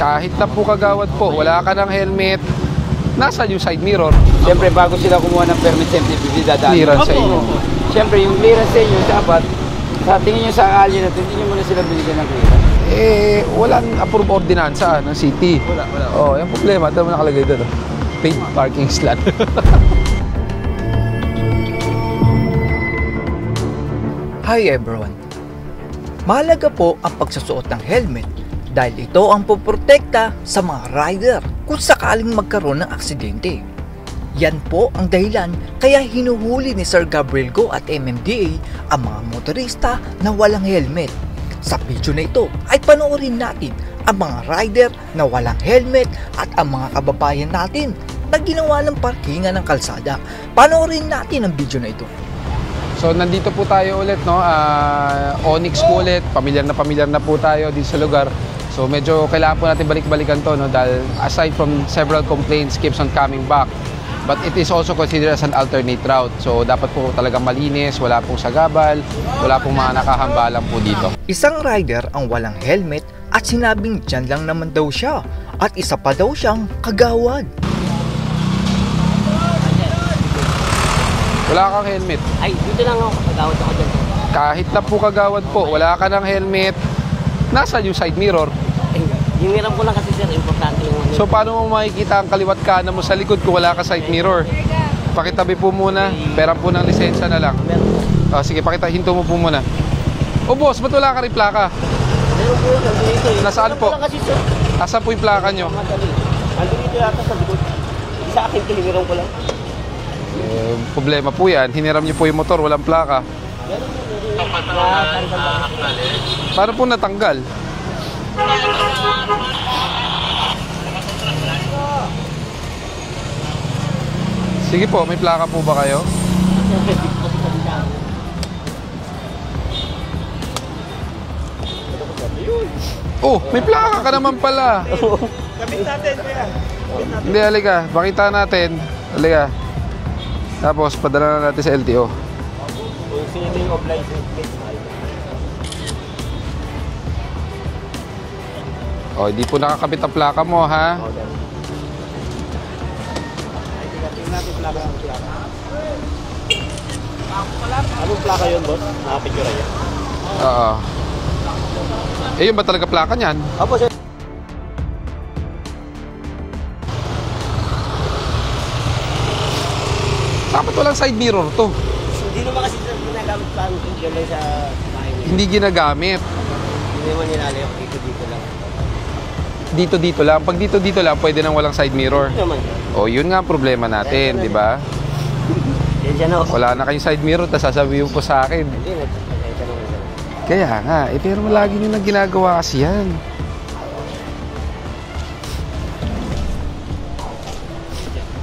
Kahit na po kagawad po, wala ka ng helmet, nasaan yung side mirror? Siyempre, bago sila kumuha ng permit, siyempre, dadaan. Clearance sa inyo. Siyempre, yung clearance sa inyo, dapat, sa tingin nyo sa alien natin, hindi nyo muna sila binigyan ng clearance. Walang approved ordinansa ng city. Wala. Yung problema, ito mo nakalagay doon. Paid parking slot. Hi everyone! Mahalaga po ang pagsusuot ng helmet dahil ito ang poprotekta sa mga rider kung sakaling magkaroon ng aksidente. Yan po ang dahilan kaya hinuhuli ni Sir Gabriel Go at MMDA ang mga motorista na walang helmet. Sa video na ito ay panoorin natin ang mga rider na walang helmet at ang mga kababayan natin na ginawa ng parkingan ng kalsada. Panoorin natin ang video na ito. So nandito po tayo ulit, no? Onyx po ulit, pamilyar na po tayo dito sa lugar. So medyo kailangan po natin balik-balikan to, no? Dahil aside from several complaints keeps on coming back, but it is also considered as an alternate route. So dapat po talaga malinis, wala pong sagabal, wala pong mga nakahambalan po dito. Isang rider ang walang helmet at sinabing dyan lang naman daw siya at isa pa daw siyang kagawad. Wala kang helmet. Ay, dito lang ako, kagawad ako dyan. Kahit na po kagawad po, wala ka ng helmet, nasaan yung side mirror? Yung mirror ko lang kasi sir, importante yung ano. So paano mo makikita ang kaliwat kanan mo sa likod kung wala ka side mirror? Pakitabi po muna, pera po ng lisensya na lang. Sige, hinto mo po muna. Boss, ba't wala ka rin plaka? Meron po yun, dito eh. Nasaan po? Lang kasi sir. Nasaan po yung plaka nyo? Ando dito yata sa likod. Sa akin, kinimirong ko lang. Problema po yan, hiniram nyo po yung motor, walang plaka. Paano po natanggal? Sige po, may plaka po ba kayo? Oh, may plaka ka naman pala. Kapit natin, kuya. Hindi, halika, pakita natin. Halika. Tapos, padala na natin sa LTO. Filling of license plate. Hindi po nakakabit ang plaka mo, ha? Anong plaka yun, boss? Nakapicture yan. Oo. Yun ba talaga plaka niyan? Opo, sir. Dapat walang side mirror to. Hindi naman kasi sir, ginagamit pa ang gulay sa bahay niya. Hindi ginagamit. Hindi naman nilalay ako dito lang. Dito lang. Pag dito lang, pwede nang walang side mirror. Ito naman sir. Yun nga ang problema natin, di ba? Yan siya na ako. Wala na kayong side mirror, tapos sasabihin po sa akin. Hindi na. Ito naman sir. Kaya nga, pero lagi nyo nang ginagawa kasi yan.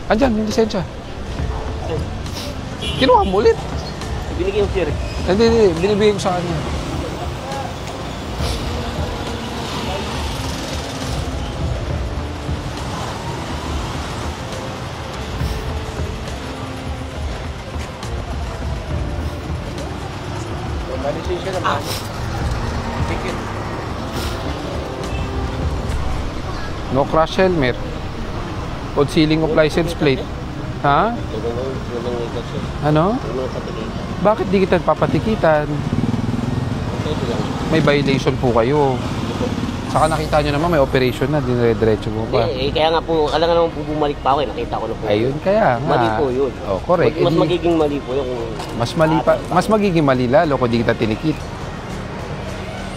Andyan, yung lisensya. Kinuha mo ulit. Binigyan yung sir. Hindi, binibigay ko sa kanya. No crash helmet. Code sealing of license plate. Ha? Ano? Bakit di kita papatikitan? May violation po kayo. Saka nakita nyo naman may operation na, dinire-diretso mo pa. Kaya nga po, alam nga naman po bumalik pa ako eh. Nakita ko na po. Ayun, kaya nga. Mali po yun. Correct. Mas magiging mali po yung... Mas magiging mali lalo kung di kita tinikit.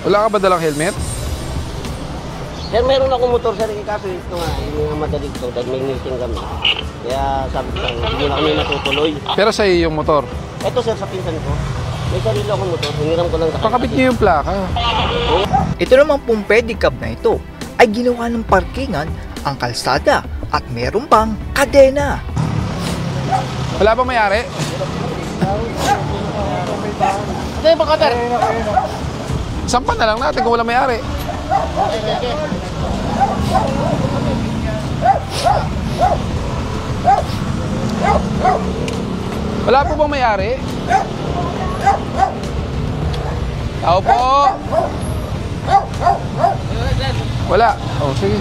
Wala ka ba dalang helmet? Sir, meron akong motor sir, kaso ito nga, hindi nga madali ito dahil may meeting kami. Kaya sabi ko, hindi na kami natutuloy. Pero sa'yo yung motor. Ito sir, sa pinsan ko, may sarili akong motor, hiniram ko lang sa Pakabit niyo yung plaka. Ito namang pong pedicab na ito ay ginawa ng parkingan ang kalsada at meron pang kadena. Wala bang may-ari? Ito yung pagkater! Sampan na lang natin kung wala may-ari. Wala po bang may-ari? Tao po. Wala. Oh, sige.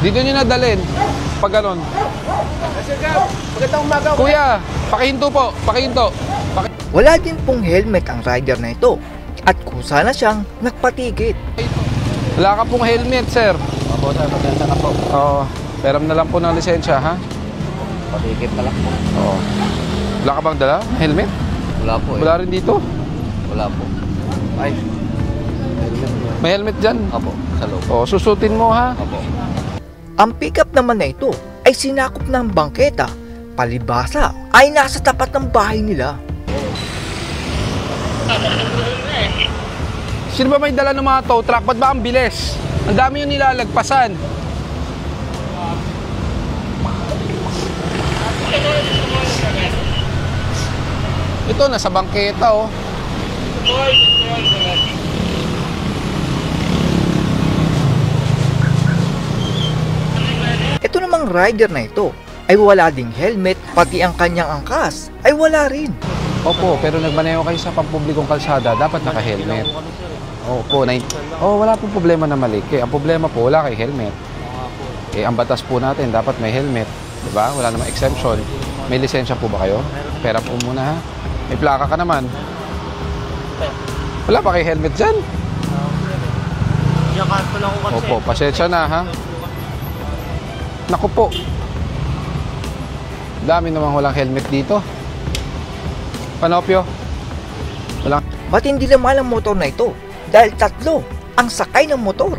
Dito nyo nadalhin. Pag ganon. Magandang umaga. Kuya, pakihinto po. Pakihinto. Wala din pong helmet ang rider na ito at kusa na siyang nagpatikit. Wala ka pong helmet, sir. Opo, sir. Maganda ka po. Oo. Peram na lang po ng lisensya, ha? Patikip na lang po. Oo. Wala ka bang dala? Helmet? Wala po Wala rin dito. Wala po. Ay. Helmet po. May helmet dyan. Opo, sa loob. Oo, susutin mo, ha? Opo. Ang pickup naman na ito ay sinakop ng bangketa. Palibasa ay nasa tapat ng bahay nila. Sino ba may dala ng mga tow truck? Ba't ba ang bilis? Ang dami yung nilalagpasan. Ito, nasa bangketa, oh. Ito namang rider na ito ay wala ding helmet, pati ang kanyang angkas ay wala rin. Opo, pero nagmaneho kayo sa pampublikong kalsada, dapat naka-helmet. Opo, wala pong problema na mali. Ang problema po, wala kay helmet. Ang batas po natin, dapat may helmet. Diba? Wala namang exemption. May lisensya po ba kayo? Pera po muna, ha? May plaka ka naman. Wala pa kay helmet dyan? Opo, pasensya na, ha? Naku po. Dami namang walang helmet dito. Panopyo. Walang. Matindi naman ang motor na ito dahil 3 ang sakay ng motor.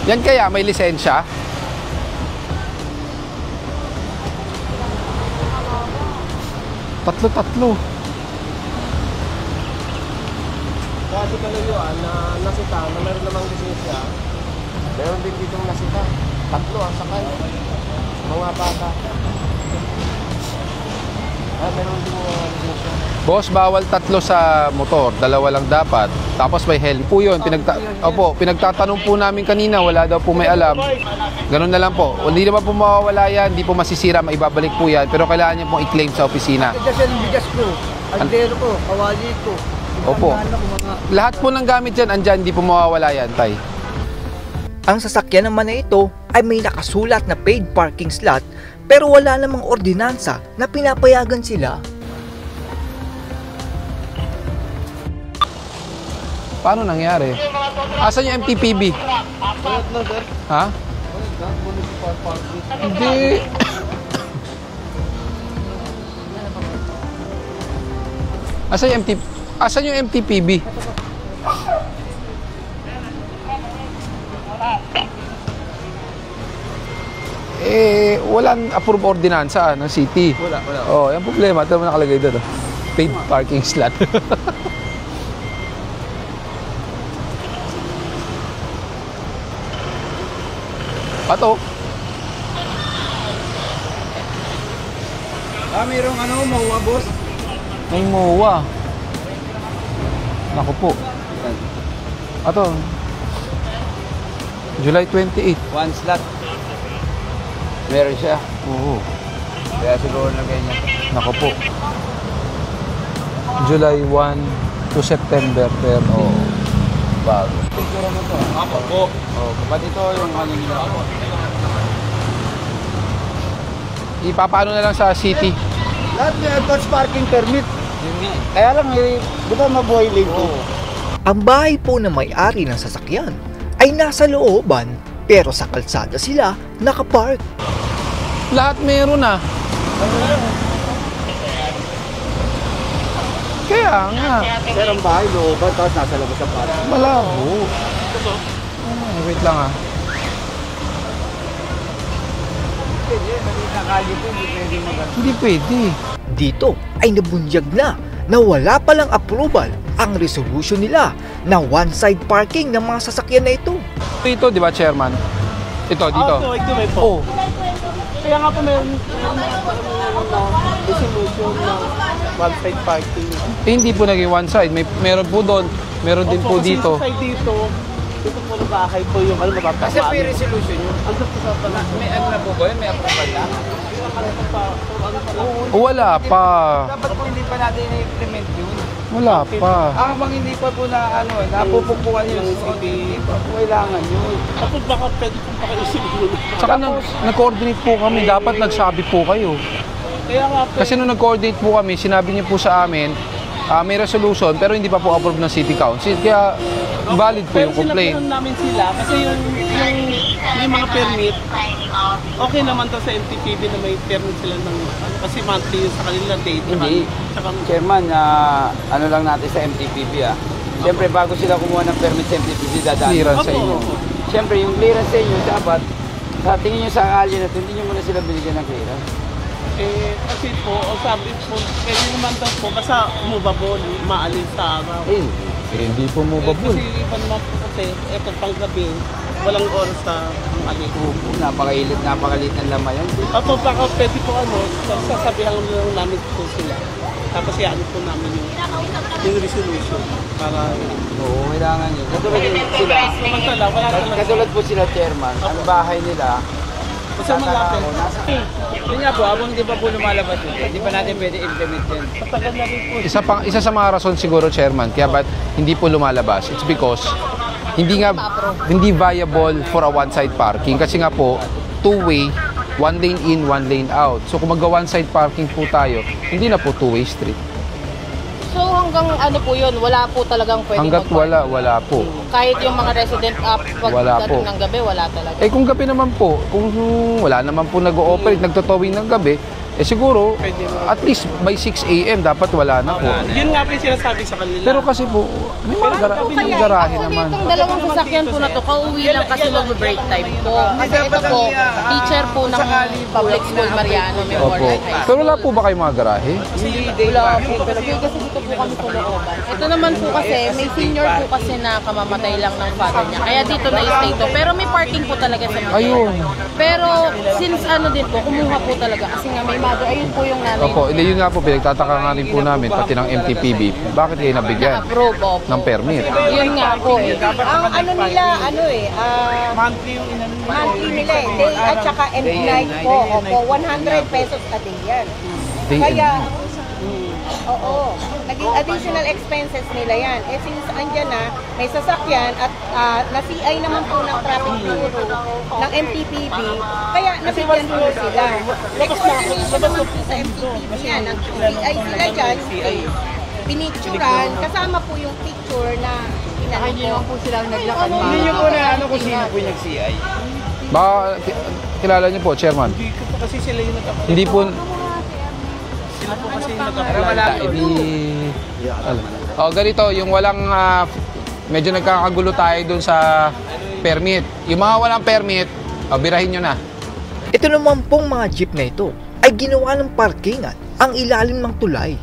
Yan kaya may lisensya? Tatlo. Kasi kalayuan na nasita, na meron namang lisensya, meron din ditong nasita. 3 ang sakay. Mga bata. Meron din mga lisensya. Boss, bawal 3 sa motor, 2 lang dapat. Tapos may helmet po yun. Pinagtatanong po namin kanina, wala daw po may alam. Ganun na lang po. Hindi naman po mawawala yan, hindi po masisira, maibabalik po yan. Pero kailangan niya pong i-claim sa opisina. Bigas ko, aldero ko, kawali ko. Opo. Lahat po ng gamit dyan, andyan, hindi po mawawala yan, tay. Ang sasakyan naman na ito ay may nakasulat na paid parking slot pero wala namang ordinansa na pinapayagan sila. Paano nangyari? Asan yung MTPB? Ha? Hindi. Asan yung MTPB? Walang approved ordinansa ng city. Wala. Oh, yung problema, ito naman nakalagay doon. Paid parking slot. Pato. Mayroong mawa, boss. May MOA. Naku po. Ato. July 28. 1 slot. Meron siya. Oo. Kaya siguro na ganyan. Naku po. July 1 to September 30. Bago. Picture mo to. Ako po. Ba't ito yung nila ako? Ipapaano na lang sa city. Lahat may advance parking permit. Kaya lang, di ba mabuhay late? Ang bahay po na may-ari ng sasakyan ay nasa looban pero sa kalsada sila nakapark. Lahat meron na. Kaya nga. Pero ang bahay looban, tapos nasa labas ang parking. Malabo. Wait lang ah. Hindi pwede. Dito ay nabunyag na wala palang approval ang resolution nila na one-side parking ng mga sasakyan na ito. Ito, di ba, Chairman? Ito, dito. Ito may po. Oh, Kaya nga po meron resolution ng one-side parking. hindi po naging one side. Meron po doon. Meron din po dito. Kasi dito po na bahay po yung mapapasama. Kasi may resolution yun. Ang gusto sa pala. May ano na po ba yun? May approval na? Wala pa. Dapat po hindi pa natin na-implement yun. Wala pa. Habang hindi pa po na napupukpukan yung hindi pa po kailangan yun. Tapos baka pwede kong pakiusip yun. Saka nag-coordinate po kami, dapat nagsabi po kayo. Kaya nga po, Kasi nung nag-coordinate po kami, sinabi niyo po sa amin, may resolution pero hindi pa po approve ng City Council. Kaya valid po yung complaint. sinabihan namin sila kasi yung mga permit, okay naman to sa MTPB na may permit sila ng kasi monthly yun sa kanila date. Hindi. Tsaka, Chairman, ano lang natin sa MTPP Siyempre, bago sila kumuha ng permit sa MTPP, dadaan. Clearance sa Opo, inyo. opo. Siyempre, yung clearance sa inyo, dapat, sa tingin nyo sa kalye na ito, hindi nyo muna sila binigyan ng clearance. kasi po, sabi po, pwede naman daw po, basta umubabon, maalis sa araw. Hindi po mo Kasi iba naman po kasi, eto pang gabi, walang oras sa umalis. Napakalit ng laman yan. Opo, baka pwede po sasabihan lang namin po sila. Tapos yan po namin yung resolution para Oo, kailangan yun. Katulad yun sila, samantala, wala talaga. katulad po sila, Chairman, ang bahay nila, Basta malapit. Yun nga po, habang hindi pa po lumalabas yun, hindi pa natin pwede implement yun. Matagal na rin po. Isa sa mga rason siguro, Chairman, kaya ba't hindi po lumalabas? It's because hindi viable for a one-side parking kasi nga po two-way, one lane in, one lane out. So kung mag-one-side parking po tayo, hindi na po two-way street. So hanggang ano po yun, wala po talagang pwede Hanggat wala po. Kahit yung mga resident pag Wala po. dating ng gabi, wala talaga. Eh kung gabi naman po, kung wala naman po nag-ooperate, nagtotowing ng gabi, siguro at least by 6 AM dapat wala na po. Yun nga po yung sinasabi sa kanila. Pero kasi po, may mga garahe naman. Itong dalawang sasakyan po na to, kauwi lang kasi mag-break time po. Kasi ito po, teacher po ng public school Mariano Memorial Opo. High School. Pero wala po ba kayong mga garahe? Wala po talaga. Kasi dito po kami sa looban. Ito naman po kasi, may senior po kasi na kamamatay lang ng father niya. Kaya dito na-stay to. Pero may parking po talaga sa mga. Ayun. Pero since ano din po, kumuha po talaga. Kasi nga may mother, ayun po yung nanay. Opo, hindi yun nga po, pinagtataka nga rin po namin, pati ng MTPB, bakit kayo nabigyan Na-approve, opo. ng permit? Yun nga po eh. Ang ano nila, monthly yung inano nila. monthly nila day at saka and night po. Opo, 100 pesos a day yan. Day and Kaya, night. oo, naging additional expenses nila yan. Eh since andyan na, may sasakyan at na-CI naman po ng traffic bureau ng MTPB, kaya nabigyan po sila. Nag-coordination naman po sa MTPB yan. Nag-CI sila dyan, pinicturan, kasama po yung picture na pinanong po. Hindi nyo po na kung sino po yung nag-CI. Baka kilala niyo po, Chairman? Hindi ko po kasi sila yung nag-apply. Hindi po, Sila po kasi yung Pero nag-apply. malaki. ganito, yung walang, medyo nagkakagulo tayo dun sa permit. Yung mga walang permit, birahin nyo na. Ito naman pong mga jeep na ito ay ginawa ng parkingan ang ilalim ng tulay.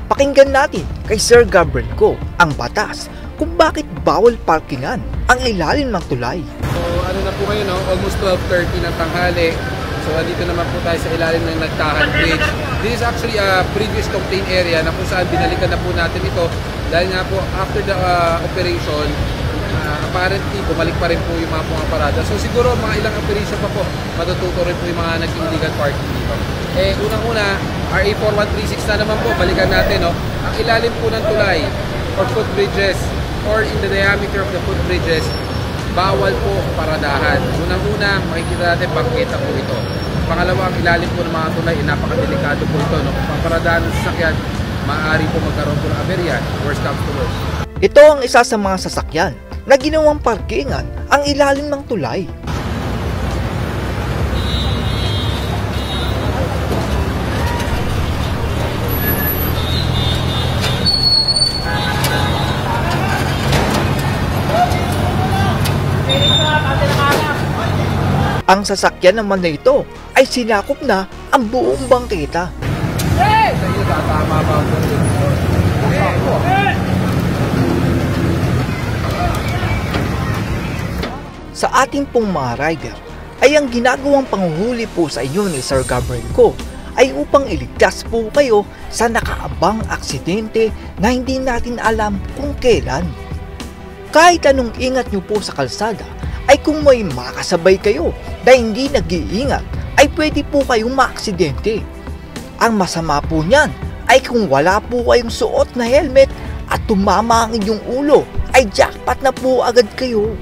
Pakinggan natin kay Sir Gabriel Go ang batas kung bakit bawal parkingan ang ilalim ng tulay. So ano na po kayo, no? Almost 12:30 ng tanghali. So dito naman po tayo sa ilalim ng Nagtahan Bridge. This is actually a previous complaint area na kung saan binalikan na po natin ito dahil nga po after the operation, apparently bumalik pa rin po yung mga pumaparada. So siguro mga ilang operation pa po matututo rin po yung mga naging illegal parking dito. Unang-una, RA 4136 na naman po, balikan natin, no? Ang ilalim po ng tulay or footbridges or in the diameter of the footbridges, bawal po paradahan. Unang-una, makikita natin bangketa po ito. Pangalawa, ang ilalim po ng mga tulay, napakadelikado po ito, no? Kung paparadahan ng sasakyan, maaari po magkaroon po ng aberya, worst comes to worst. Ito ang isa sa mga sasakyan na ginawang parkingan ang ilalim ng tulay. Ang sasakyan naman na ito ay sinakop na ang buong bangketa. Sa ating pong mga rider ay ang ginagawang panghuhuli po sa inyo ni Sir Gabriel Go ay upang iligtas po kayo sa nakaabang aksidente na hindi natin alam kung kailan. Kahit anong ingat nyo po sa kalsada ay kung may makasabay kayo na hindi nag-iingat ay pwede po kayong maaksidente. Ang masama po niyan ay kung wala po kayong suot na helmet at tumama ang inyong ulo ay jackpot na po agad kayo.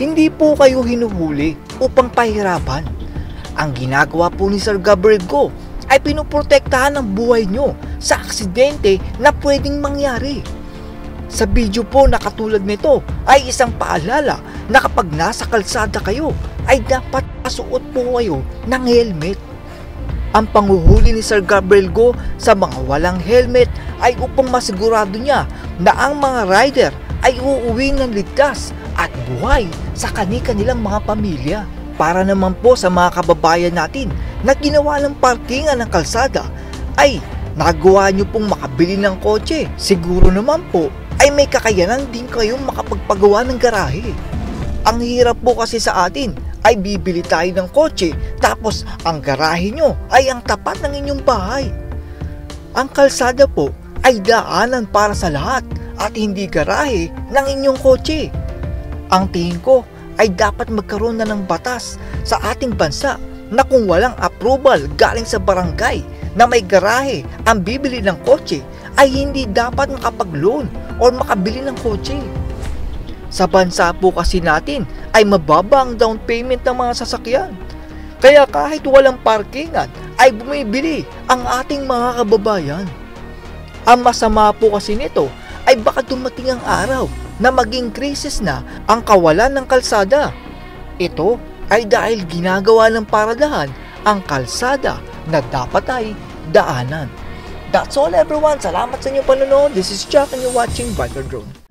Hindi po kayo hinuhuli upang pahirapan. Ang ginagawa po ni Sir Gabriel Go ay pinuprotektahan ang buhay nyo sa aksidente na pwedeng mangyari. Sa video po na katulad nito ay isang paalala na kapag nasa kalsada kayo ay dapat pasuot po kayo ng helmet. Ang panghuhuli ni Sir Gabriel Go sa mga walang helmet ay upang masigurado niya na ang mga rider ay uuwi ng ligtas at buhay sa kani-kanilang mga pamilya. Para naman po sa mga kababayan natin na ginawa ng parkingan ng kalsada ay nagawa nyo pong makabili ng kotse. Siguro naman po ay may kakayanan din kayong makapagpagawa ng garahe. Ang hirap po kasi sa atin ay bibili tayo ng kotse tapos ang garahe nyo ay ang tapat ng inyong bahay. Ang kalsada po ay daanan para sa lahat at hindi garahe ng inyong kotse. Ang tingin ko ay dapat magkaroon na ng batas sa ating bansa na kung walang approval galing sa barangay na may garahe ang bibili ng kotse ay hindi dapat makapag-loan o makabili ng kotse. Sa bansa po kasi natin ay mababa ang down payment ng mga sasakyan. Kaya kahit walang parkingan ay bumibili ang ating mga kababayan. Ang masama po kasi nito ay baka dumating ang araw na maging krisis na ang kawalan ng kalsada. Ito ay dahil ginagawa ng paradahan ang kalsada na dapat ay daanan. That's all everyone. Salamat sa inyong panonood. This is Jack and you're watching Biker Drone.